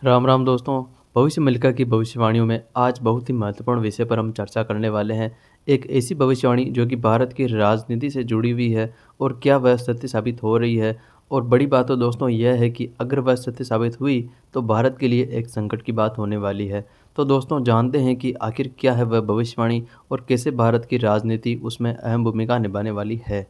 राम राम दोस्तों। भविष्य मल्लिका की भविष्यवाणियों में आज बहुत ही महत्वपूर्ण विषय पर हम चर्चा करने वाले हैं। एक ऐसी भविष्यवाणी जो कि भारत की राजनीति से जुड़ी हुई है और क्या वह सत्य साबित हो रही है। और बड़ी बात तो दोस्तों यह है कि अगर वह सत्य साबित हुई तो भारत के लिए एक संकट की बात होने वाली है। तो दोस्तों जानते हैं कि आखिर क्या है वह भविष्यवाणी और कैसे भारत की राजनीति उसमें अहम भूमिका निभाने वाली है।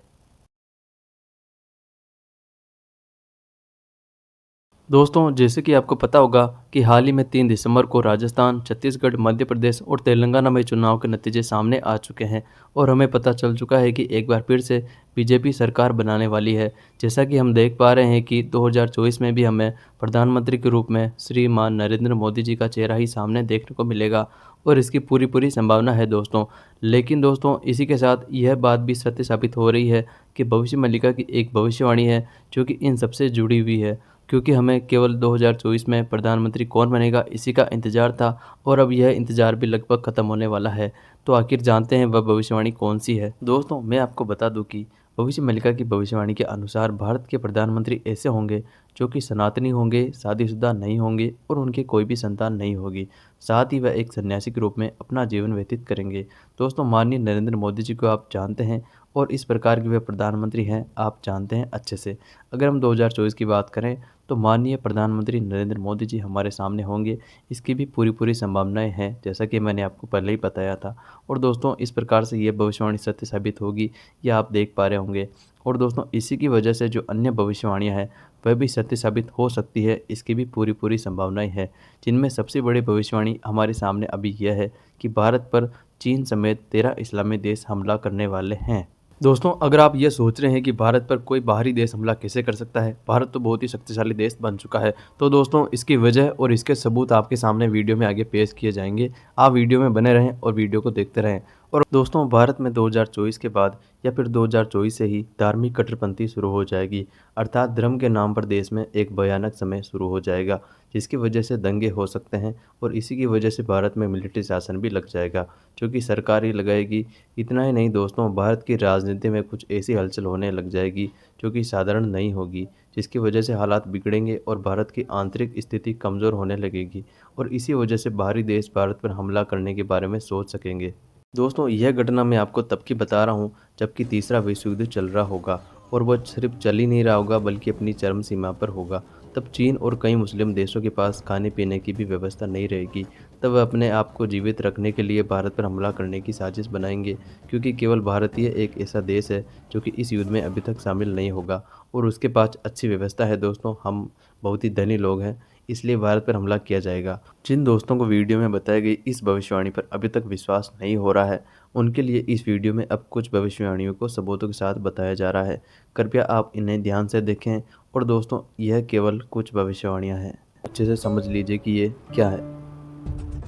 दोस्तों जैसे कि आपको पता होगा कि हाल ही में 3 दिसंबर को राजस्थान, छत्तीसगढ़, मध्य प्रदेश और तेलंगाना में चुनाव के नतीजे सामने आ चुके हैं और हमें पता चल चुका है कि एक बार फिर से बीजेपी सरकार बनाने वाली है। जैसा कि हम देख पा रहे हैं कि 2024 में भी हमें प्रधानमंत्री के रूप में श्रीमान नरेंद्र मोदी जी का चेहरा ही सामने देखने को मिलेगा और इसकी पूरी पूरी संभावना है दोस्तों। लेकिन दोस्तों इसी के साथ यह बात भी सत्य साबित हो रही है कि भविष्य मल्लिका की एक भविष्यवाणी है जो कि इन सबसे जुड़ी हुई है, क्योंकि हमें केवल 2024 में प्रधानमंत्री कौन बनेगा इसी का इंतज़ार था और अब यह इंतज़ार भी लगभग ख़त्म होने वाला है। तो आखिर जानते हैं वह भविष्यवाणी कौन सी है। दोस्तों मैं आपको बता दूं कि भविष्य मल्लिका की भविष्यवाणी के अनुसार भारत के प्रधानमंत्री ऐसे होंगे जो कि सनातनी होंगे, शादीशुदा नहीं होंगे और उनके कोई भी संतान नहीं होगी। साथ ही वह एक सन्यासी के रूप में अपना जीवन व्यतीत करेंगे। दोस्तों माननीय नरेंद्र मोदी जी को आप जानते हैं और इस प्रकार के वे प्रधानमंत्री हैं आप जानते हैं अच्छे से। अगर हम 2024 की बात करें तो माननीय प्रधानमंत्री नरेंद्र मोदी जी हमारे सामने होंगे, इसकी भी पूरी पूरी संभावनाएं हैं जैसा कि मैंने आपको पहले ही बताया था। और दोस्तों इस प्रकार से ये भविष्यवाणी सत्य साबित होगी यह आप देख पा रहे होंगे। और दोस्तों इसी की वजह से जो अन्य भविष्यवाणियां हैं वह भी सत्य साबित हो सकती है, इसकी भी पूरी पूरी संभावनाएं हैं। जिनमें सबसे बड़ी भविष्यवाणी हमारे सामने अभी यह है कि भारत पर चीन समेत 13 इस्लामी देश हमला करने वाले हैं। दोस्तों अगर आप ये सोच रहे हैं कि भारत पर कोई बाहरी देश हमला कैसे कर सकता है, भारत तो बहुत ही शक्तिशाली देश बन चुका है। तो दोस्तों इसकी वजह और इसके सबूत आपके सामने वीडियो में आगे पेश किए जाएंगे। आप वीडियो में बने रहें और वीडियो को देखते रहें। और दोस्तों भारत में 2024 के बाद या फिर 2024 से ही धार्मिक कट्टरपंथी शुरू हो जाएगी, अर्थात धर्म के नाम पर देश में एक भयानक समय शुरू हो जाएगा जिसकी वजह से दंगे हो सकते हैं। और इसी की वजह से भारत में मिलिट्री शासन भी लग जाएगा जो कि सरकार ही लगाएगी। इतना ही नहीं दोस्तों, भारत की राजनीति में कुछ ऐसी हलचल होने लग जाएगी जो कि साधारण नहीं होगी, जिसकी वजह से हालात बिगड़ेंगे और भारत की आंतरिक स्थिति कमज़ोर होने लगेगी और इसी वजह से बाहरी देश भारत पर हमला करने के बारे में सोच सकेंगे। दोस्तों यह घटना मैं आपको तब की बता रहा हूँ जबकि तीसरा विश्व युद्ध चल रहा होगा और वह सिर्फ चल ही नहीं रहा होगा बल्कि अपनी चरम सीमा पर होगा। तब चीन और कई मुस्लिम देशों के पास खाने पीने की भी व्यवस्था नहीं रहेगी। तब वह अपने आप को जीवित रखने के लिए भारत पर हमला करने की साजिश बनाएंगे, क्योंकि केवल भारतीय एक ऐसा देश है जो कि इस युद्ध में अभी तक शामिल नहीं होगा और उसके पास अच्छी व्यवस्था है। दोस्तों हम बहुत ही धनी लोग हैं, इसलिए भारत पर हमला किया जाएगा। जिन दोस्तों को वीडियो में बताई गई इस भविष्यवाणी पर अभी तक विश्वास नहीं हो रहा है उनके लिए इस वीडियो में अब कुछ भविष्यवाणियों को सबूतों के साथ बताया जा रहा है। कृपया आप इन्हें ध्यान से देखें। और दोस्तों यह केवल कुछ भविष्यवाणियां हैं, अच्छे से समझ लीजिए कि ये क्या है।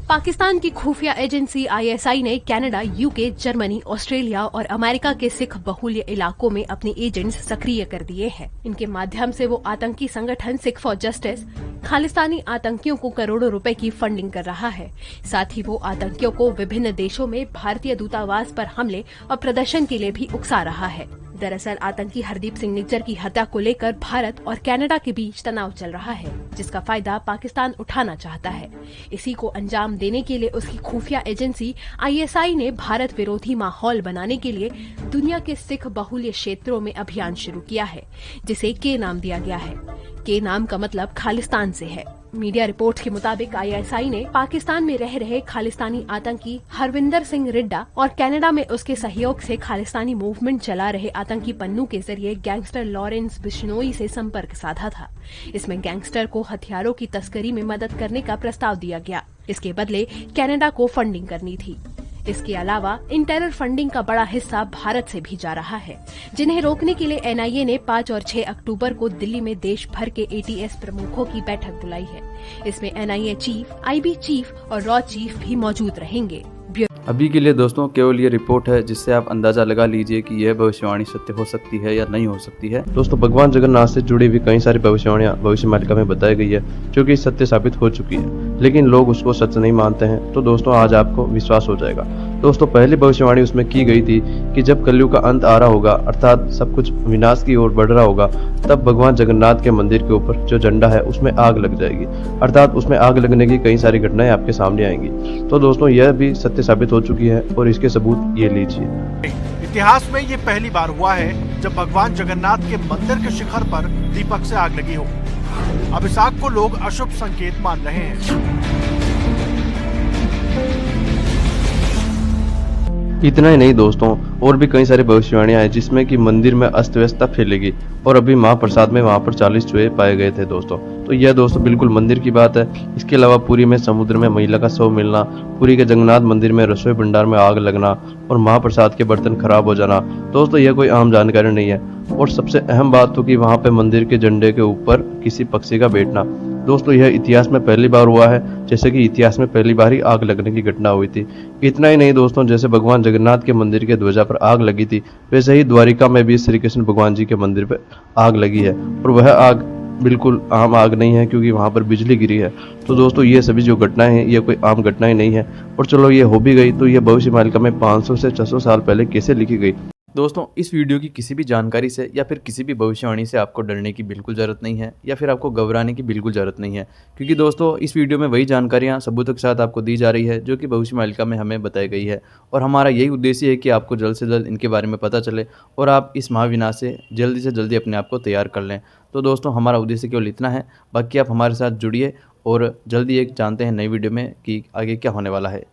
पाकिस्तान की खुफिया एजेंसी आईएसआई ने कनाडा, यूके, जर्मनी, ऑस्ट्रेलिया और अमेरिका के सिख बहुल्य इलाकों में अपने एजेंट्स सक्रिय कर दिए हैं। इनके माध्यम से वो आतंकी संगठन सिख फॉर जस्टिस खालिस्तानी आतंकियों को करोड़ों रुपए की फंडिंग कर रहा है। साथ ही वो आतंकियों को विभिन्न देशों में भारतीय दूतावास पर हमले और प्रदर्शन के लिए भी उकसा रहा है। दरअसल आतंकी हरदीप सिंह निज्जर की हत्या को लेकर भारत और कनाडा के बीच तनाव चल रहा है, जिसका फायदा पाकिस्तान उठाना चाहता है। इसी को अंजाम देने के लिए उसकी खुफिया एजेंसी आईएसआई ने भारत विरोधी माहौल बनाने के लिए दुनिया के सिख बहुल्य क्षेत्रों में अभियान शुरू किया है, जिसे के नाम दिया गया है। के नाम का मतलब खालिस्तान से है। मीडिया रिपोर्ट के मुताबिक आईएसआई ने पाकिस्तान में रह रहे खालिस्तानी आतंकी हरविंदर सिंह रिड्डा और कनाडा में उसके सहयोग से खालिस्तानी मूवमेंट चला रहे आतंकी पन्नू के जरिए गैंगस्टर लॉरेंस बिश्नोई से संपर्क साधा था। इसमें गैंगस्टर को हथियारों की तस्करी में मदद करने का प्रस्ताव दिया गया। इसके बदले कनाडा को फंडिंग करनी थी। इसके अलावा इन टेरर फंडिंग का बड़ा हिस्सा भारत से भी जा रहा है, जिन्हें रोकने के लिए एनआईए ने 5 और 6 अक्टूबर को दिल्ली में देश भर के एटीएस प्रमुखों की बैठक बुलाई है। इसमें एनआईए चीफ, आईबी चीफ और रॉ चीफ भी मौजूद रहेंगे। अभी के लिए दोस्तों केवल ये रिपोर्ट है जिससे आप अंदाजा लगा लीजिए कि यह भविष्यवाणी सत्य हो सकती है या नहीं हो सकती है। दोस्तों भगवान जगन्नाथ से जुड़ी हुई कई सारी भविष्यवाणियां भविष्य मालिका में बताई गई है जो कि सत्य साबित हो चुकी है। लेकिन लोग उसको सच नहीं मानते हैं। तो दोस्तों आज आपको विश्वास हो जाएगा। दोस्तों पहली भविष्यवाणी उसमें की गई थी कि जब कलयुग का अंत आ रहा होगा, अर्थात सब कुछ विनाश की ओर बढ़ रहा होगा, तब भगवान जगन्नाथ के मंदिर के ऊपर जो झंडा है उसमें आग लग जाएगी, अर्थात उसमें आग लगने की कई सारी घटनाएं आपके सामने आएंगी। तो दोस्तों यह भी सत्य साबित हो चुकी है और इसके सबूत ये लीजिए। इतिहास में ये पहली बार हुआ है जब भगवान जगन्नाथ के मंदिर के शिखर पर दीपक से आग लगी हो। अब इस आग को लोग अशुभ संकेत मान रहे हैं। इतना ही नहीं दोस्तों, और भी कई सारी भविष्यवाणियां हैं जिसमें कि मंदिर में अस्त व्यस्तता फैलेगी और अभी महाप्रसाद में वहां पर 40 चूहे पाए गए थे दोस्तों। तो यह दोस्तों बिल्कुल मंदिर की बात है। इसके अलावा पुरी में समुद्र में महिला का शव मिलना, पुरी के जगन्नाथ मंदिर में रसोई भंडार में आग लगना और महाप्रसाद के बर्तन खराब हो जाना, दोस्तों यह कोई आम जानकारी नहीं है। और सबसे अहम बात तो कि वहां पे मंदिर के झंडे के ऊपर किसी पक्षी का बैठना। दोस्तों यह इतिहास में पहली बार हुआ है, जैसे कि इतिहास में पहली बार ही आग लगने की घटना हुई थी। इतना ही नहीं दोस्तों, जैसे भगवान जगन्नाथ के मंदिर के ध्वजा पर आग लगी थी, वैसे ही द्वारिका में भी श्री कृष्ण भगवान जी के मंदिर पर आग लगी है और वह आग बिल्कुल आम आग नहीं है, क्योंकि वहां पर बिजली गिरी है। तो दोस्तों ये सभी जो घटनाएं हैं ये कोई आम घटनाएं नहीं है। और चलो ये हो भी गई, तो ये भविष्य मालिका में 500 से 600 साल पहले कैसे लिखी गई। दोस्तों इस वीडियो की किसी भी जानकारी से या फिर किसी भी भविष्यवाणी से आपको डरने की बिल्कुल ज़रूरत नहीं है या फिर आपको घबराने की बिल्कुल ज़रूरत नहीं है, क्योंकि दोस्तों इस वीडियो में वही जानकारियां सबूतों के साथ आपको दी जा रही है जो कि भविष्य मालिका में हमें बताई गई है। और हमारा यही उद्देश्य है कि आपको जल्द से जल्द इनके बारे में पता चले और आप इस महाविनाश से जल्दी अपने आप को तैयार कर लें। तो दोस्तों हमारा उद्देश्य केवल इतना है, बाकी आप हमारे साथ जुड़िए और जल्दी एक जानते हैं नई वीडियो में कि आगे क्या होने वाला है।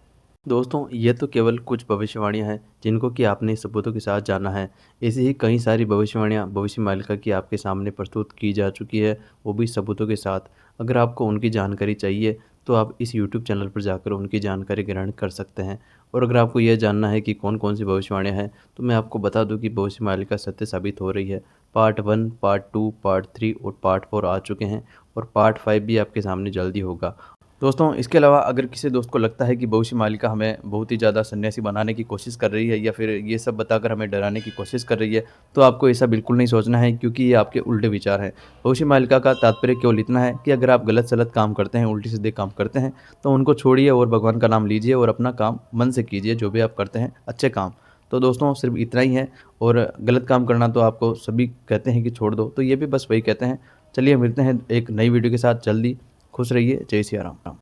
दोस्तों ये तो केवल कुछ भविष्यवाणियां हैं जिनको कि आपने सबूतों के साथ जाना है। ऐसी ही कई सारी भविष्यवाणियां भविष्य मालिका की आपके सामने प्रस्तुत की जा चुकी है, वो भी सबूतों के साथ। अगर आपको उनकी जानकारी चाहिए तो आप इस YouTube चैनल पर जाकर उनकी जानकारी ग्रहण कर सकते हैं। और अगर आपको यह जानना है कि कौन कौन सी भविष्यवाणियाँ हैं, तो मैं आपको बता दूं कि भविष्य मालिका सत्य साबित हो रही है। पार्ट 1, पार्ट 2, पार्ट 3 और पार्ट 4 आ चुके हैं और पार्ट 5 भी आपके सामने जल्दी होगा। दोस्तों इसके अलावा अगर किसी दोस्त को लगता है कि भविष्य मालिका हमें बहुत ही ज़्यादा सन्यासी बनाने की कोशिश कर रही है या फिर ये सब बताकर हमें डराने की कोशिश कर रही है, तो आपको ऐसा बिल्कुल नहीं सोचना है, क्योंकि ये आपके उल्टे विचार हैं। भविष्य मालिका का तात्पर्य केवल इतना है कि अगर आप गलत सलत काम करते हैं, उल्टी सीधे काम करते हैं, तो उनको छोड़िए और भगवान का नाम लीजिए और अपना काम मन से कीजिए, जो भी आप करते हैं अच्छे काम। तो दोस्तों सिर्फ इतना ही है, और गलत काम करना तो आपको सभी कहते हैं कि छोड़ दो, तो ये भी बस वही कहते हैं। चलिए मिलते हैं एक नई वीडियो के साथ जल्दी। खुश रहिए। जय सिया राम।